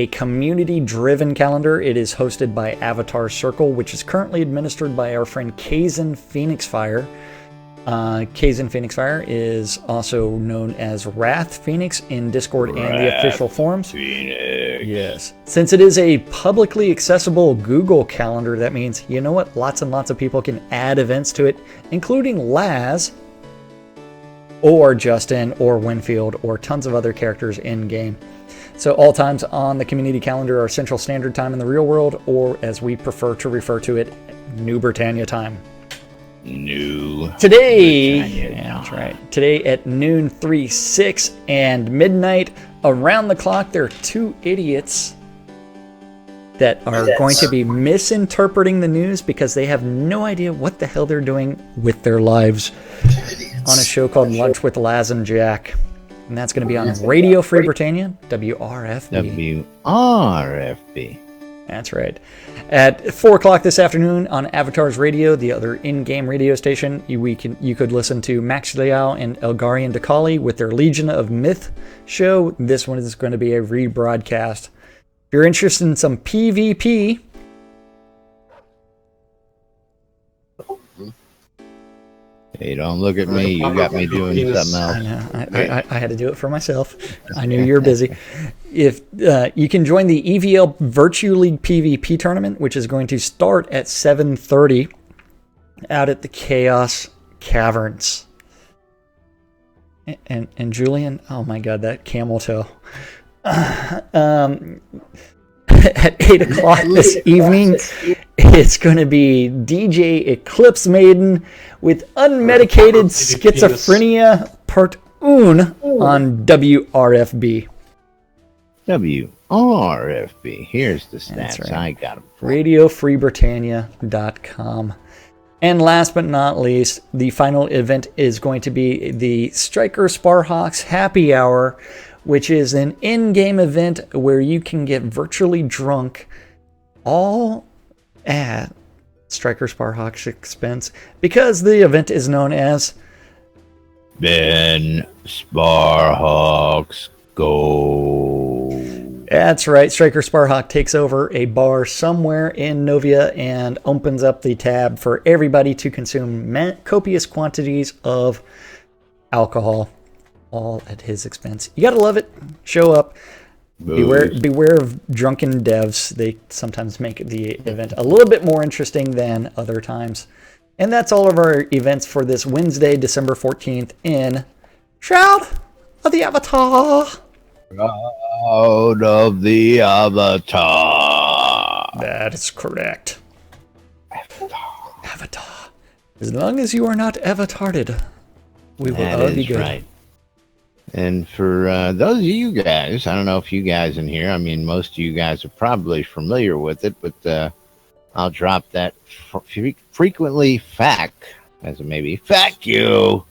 community-driven calendar. It is hosted by Avatar Circle, which is currently administered by our friend Kaizen Phoenixfire. Kaizen Phoenixfire is also known as Wrath Phoenix in Discord and the official forums. Phoenix. Yes. Since it is a publicly accessible Google Calendar, that means, you know what, lots and lots of people can add events to it, including Laz, or Justin, or Winfield, or tons of other characters in-game. So all times on the community calendar are Central Standard Time in the real world, or as we prefer to refer to it, New Britannia time. Today, that's right. Today at noon 3-6 and midnight, around the clock, there are two idiots that are going to be misinterpreting the news because they have no idea what the hell they're doing with their lives on a show called Lunch with Laz and Jack. And that's going to be on Radio Free Britannia, WRFB. WRFB. That's right. At 4 o'clock this afternoon on Avatar's Radio, the other in-game radio station, you could listen to Max Liao and Elgarian Dakali with their Legion of Myth show. This one is going to be a rebroadcast. If you're interested in some PvP, hey, don't look at me. You got me doing something else. I know. I had to do it for myself. I knew you were busy. If you can join the EVL Virtue League PvP tournament, which is going to start at 7:30 out at the Chaos Caverns. And Julian, oh my God, that camel toe. At 8 o'clock this evening, it's going to be DJ Eclipse Maiden with Unmedicated Schizophrenia Part 1 on WRFB. WRFB. Here's the stats. That's right. I got them. RadioFreeBritannia.com. And last but not least, the final event is going to be the Striker Sparhawks Happy Hour, which is an in-game event where you can get virtually drunk all at Striker Sparhawks' expense because the event is known as Ben Sparhawks Go. That's right. Striker Sparhawk takes over a bar somewhere in Novia and opens up the tab for everybody to consume copious quantities of alcohol, all at his expense. You gotta love it. Show up. Beware of drunken devs. They sometimes make the event a little bit more interesting than other times. And that's all of our events for this Wednesday, December 14th in Shroud of the Avatar. Shroud of the Avatar. That is correct. Avatar. As long as you are not avatarded, we will all be good. Right. And for those of you guys, I don't know if you guys in here, I mean, most of you guys are probably familiar with it, but I'll drop that frequently as it may be. Fact you.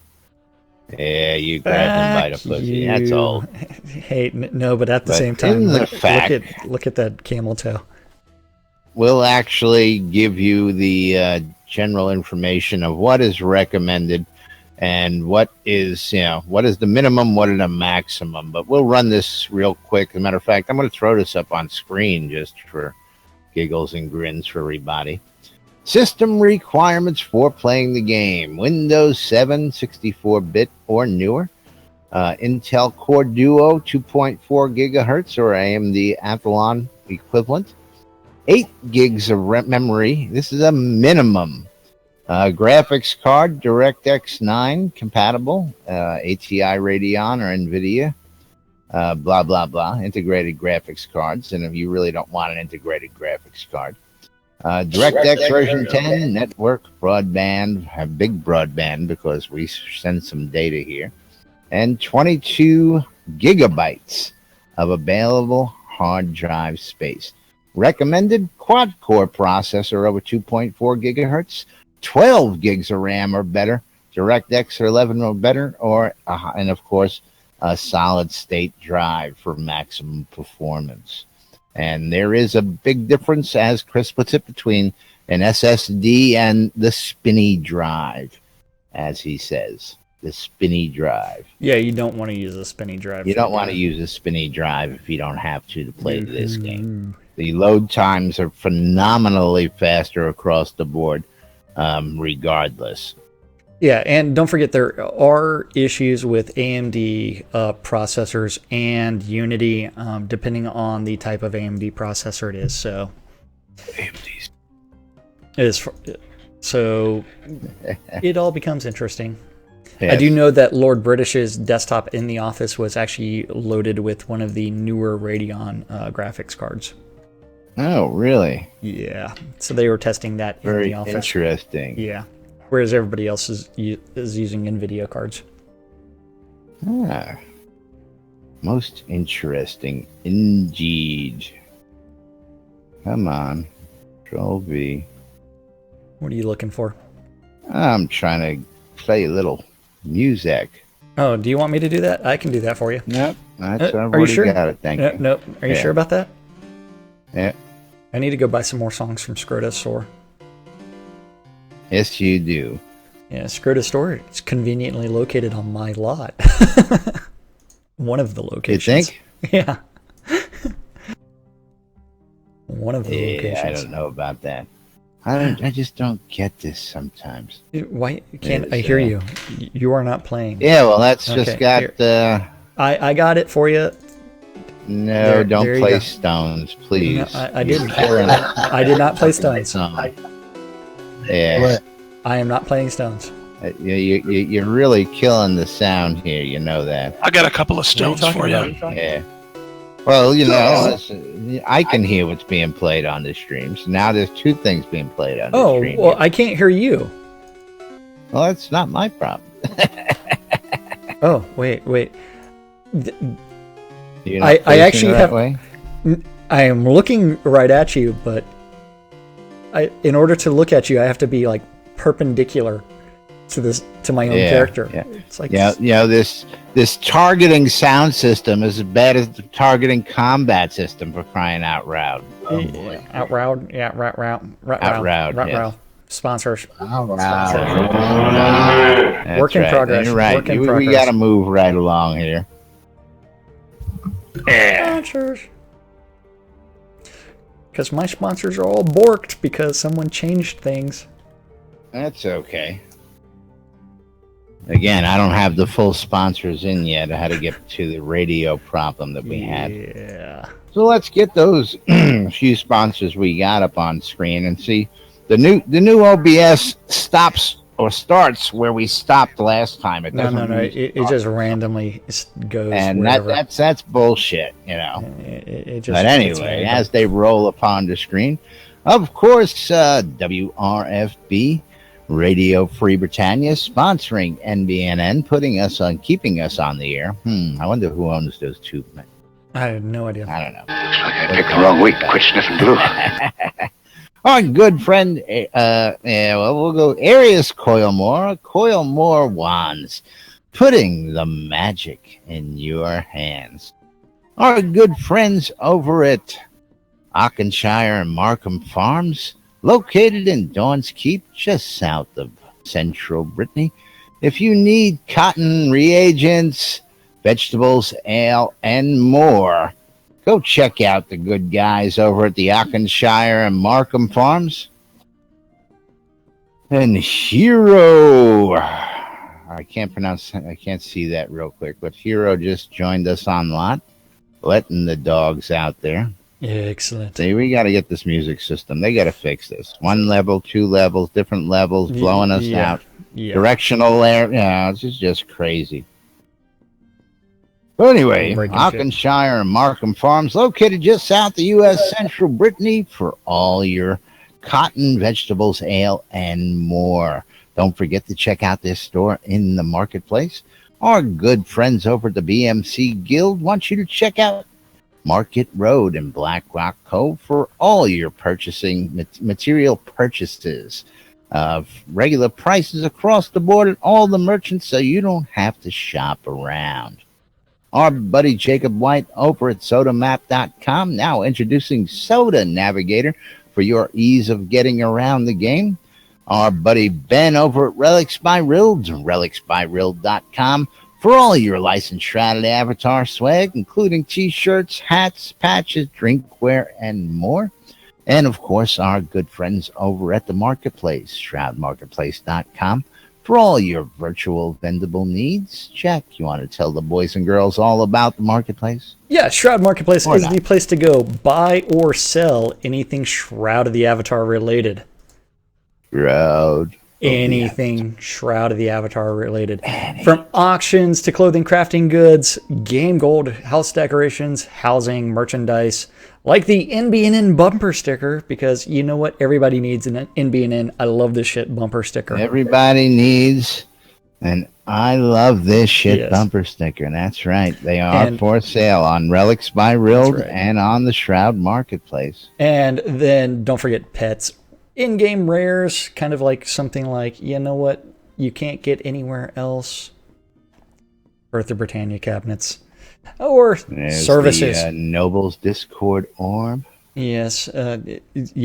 Yeah, you grab and bite a pussy. That's all. Hey, no, but at the same time, look at that camel toe. We'll actually give you the general information of what is recommended and what is the minimum, what is the maximum. But we'll run this real quick. As a matter of fact, I'm going to throw this up on screen just for giggles and grins for everybody. System requirements for playing the game. Windows 7, 64-bit or newer. Intel Core Duo, 2.4 gigahertz or AMD Athlon equivalent. 8 gigs of memory. This is a minimum. Graphics card, DirectX 9 compatible. ATI Radeon or NVIDIA. Blah, blah, blah. Integrated graphics cards. And if you really don't want an integrated graphics card. DirectX version 10, network, broadband, big broadband because we send some data here, and 22 gigabytes of available hard drive space. Recommended quad-core processor over 2.4 gigahertz, 12 gigs of RAM or better, DirectX 11 or better, and of course, a solid-state drive for maximum performance. And there is a big difference, as Chris puts it, between an SSD and the spinny drive, as he says. The spinny drive. Yeah, you don't want to use a spinny drive. You don't want to use a spinny drive if you don't have to play this game. The load times are phenomenally faster across the board, regardless. Yeah, and don't forget there are issues with AMD processors and Unity, depending on the type of AMD processor it is. So, so it all becomes interesting. I do know that Lord British's desktop in the office was actually loaded with one of the newer Radeon graphics cards. Oh, really? Yeah. So they were testing that in Very the office. interesting. Yeah. Whereas everybody else is using NVIDIA cards. Ah. Most interesting indeed. Come on. Control V. What are you looking for? I'm trying to play a little music. Oh, do you want me to do that? I can do that for you. Nope. I've Are you already sure? got it, thank you. Nope. Are you sure about that? Yeah. I need to go buy some more songs from Scrota's store. Yes, you do. Yeah, Scrota's store is conveniently located on my lot. One of the locations. You think? Yeah. One of the locations. I don't know about that. I just don't get this sometimes. Why can't I hear you? You are not playing. Yeah, well, that's Okay, just got... I got it for you. No, don't there you play go. Stones, please. No, I didn't. I did not play Stones. Yeah. I am not playing Stones. You're really killing the sound here, you know that. I got a couple of stones for you. Yeah. Well, you know, I can hear what's being played on the streams. Now there's two things being played on the stream. Oh, well, I can't hear you. Well, that's not my problem. Oh, wait. You're I not facing actually the have. right way? I am looking right at you, but in order to look at you, I have to be like perpendicular to my own character. Yeah. It's like this targeting sound system is as bad as the targeting combat system, for crying out loud. Oh boy. Outroud, yeah, Outroud. Sponsors. That's Work in right. progress. You're right. Work in We progress. got to move right along here. Sponsors. Because my sponsors are all borked because someone changed things. That's okay. Again, I don't have the full sponsors in yet. I had to get to the radio problem that we had. Yeah. So let's get those few sponsors we got up on screen and see the new OBS starts where we stopped last time. It doesn't. No. It just randomly goes. And wherever. that's bullshit, you know. It just, but anyway, as they roll upon the screen, of course, WRFB. Radio Free Britannia sponsoring NBNN, keeping us on the air. I wonder who owns those two. I have no idea. I don't know. I picked the wrong week. Quit sniffing glue. Our good friend, we'll go Arius Coilmore Wands, putting the magic in your hands. Our good friends over at Auchenshire and Markham Farms, located in Dawn's Keep, just south of central Brittany. If you need cotton reagents, vegetables, ale, and more, go check out the good guys over at the Auchenshire and Markham Farms. And Hero, I can't see that real quick, but Hero just joined us on lot, letting the dogs out there. Excellent. See, we got to get this music system. They got to fix this. 1 level, 2 levels, different levels, blowing us out. Yeah. Directional air. Yeah, this is just crazy. But anyway, Auchenshire and Markham Farms, located just south of U.S. Central Brittany, for all your cotton, vegetables, ale, and more. Don't forget to check out this store in the marketplace. Our good friends over at the BMC Guild want you to check out Market Road in Black Rock Cove for all your purchasing material purchases. Regular prices across the board at all the merchants, so you don't have to shop around. Our buddy Jacob White over at sodamap.com, now introducing Soda Navigator for your ease of getting around the game. Our buddy Ben over at Relics by Rild, relicsbyrild.com, for all your licensed Shrouded Avatar swag, including t-shirts, hats, patches, drinkware, and more. And, of course, our good friends over at the Marketplace, shroudmarketplace.com, for all your virtual vendable needs. Jack, you want to tell the boys and girls all about the Marketplace? Yeah, Shroud Marketplace is the place to go. Buy or sell anything Shroud of the Avatar related. Shroud. anything Shroud of the Avatar related. From auctions to clothing, crafting goods, game gold, house decorations, housing, merchandise, like the NBNN bumper sticker, because you know what? Everybody needs an NBNN. I love this shit bumper sticker. Everybody needs, and I love this shit bumper sticker. That's right. They are for sale on Relics by Rild and on the Shroud Marketplace. And then don't forget pets. In-game rares, kind of like something like, you know what, you can't get anywhere else. Earth of Britannia cabinets. Or there's services. The Noble's Discord orb. Yes.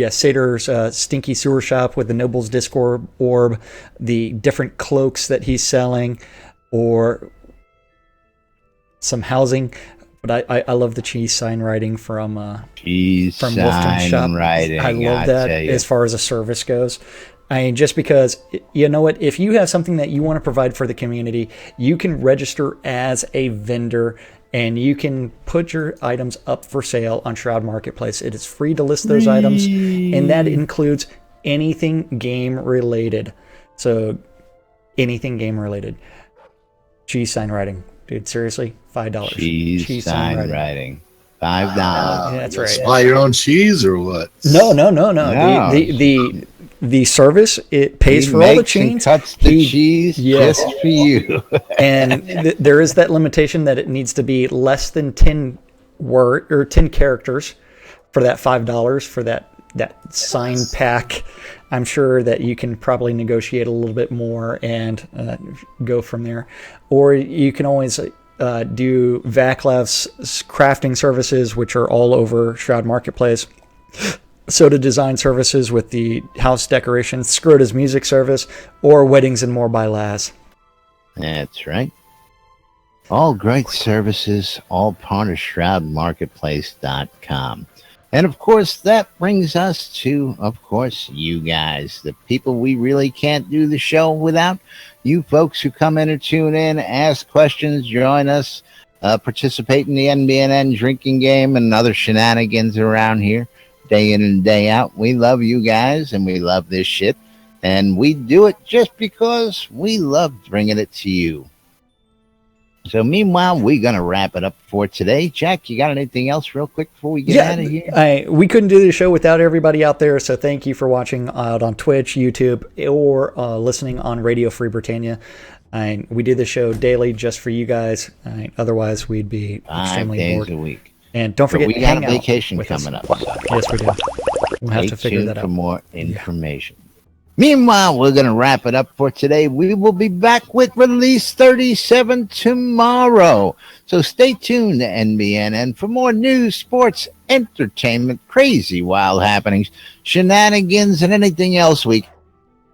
Sator's Stinky Sewer Shop with the Noble's Discord orb. The different cloaks that he's selling. Or some housing. But I love the cheese sign writing from Wolfton's shop. Writing, I love that as far as a service goes. I mean, just because, you know what, if you have something that you want to provide for the community, you can register as a vendor and you can put your items up for sale on Shroud Marketplace. It is free to list those items, and that includes anything game related. So, anything game related. Cheese sign writing. Dude, seriously, $5. Cheese sign writing. $5. That's right. Buy your own cheese or what? No. The service, it pays for all the cheese. Cuts the cheese just for you. And there is that limitation that it needs to be less than 10 characters for that $5 for that sign pack. I'm sure that you can probably negotiate a little bit more and go from there. Or you can always do Vaclav's crafting services, which are all over Shroud Marketplace. Soda design services with the house decorations, Skroda's music service, or Weddings and More by Laz. That's right. All great services, all part of ShroudMarketplace.com. And, of course, that brings us to, of course, you guys, the people we really can't do the show without. You folks who come in or tune in, ask questions, join us, participate in the NBNN drinking game and other shenanigans around here, day in and day out. We love you guys, and we love this shit. And we do it just because we love bringing it to you. So meanwhile, we're going to wrap it up for today. Jack, you got anything else real quick before we get out of here? We couldn't do the show without everybody out there, so thank you for watching out on Twitch, YouTube, or listening on Radio Free Britannia. We do the show daily just for you guys. Otherwise, we'd be extremely bored. 5 days a week. And don't forget, we got a vacation coming up. So. Yes, we do. We'll have to figure that out. For more information. Yeah. Meanwhile, we're going to wrap it up for today. We will be back with Release 37 tomorrow. So stay tuned to NBNN for more news, sports, entertainment, crazy wild happenings, shenanigans, and anything else we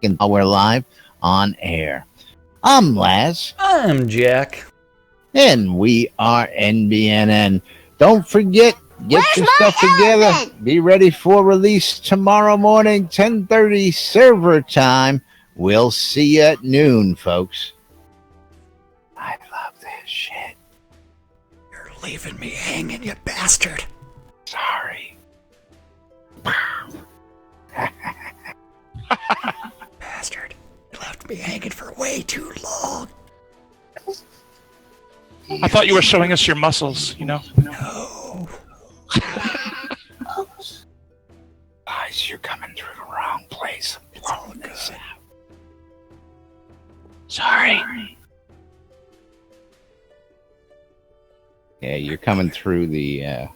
can while we're live on air. I'm Laz. I'm Jack. And we are NBNN. Don't forget, get your stuff together. Be ready for release tomorrow morning, 10:30 server time. We'll see you at noon, folks. I love this shit. You're leaving me hanging, you bastard. Sorry. Bastard. You left me hanging for way too long. I thought you were showing us your muscles, you know? No. Guys, you're coming through the wrong place. It's all good. Sorry. Yeah, you're coming through the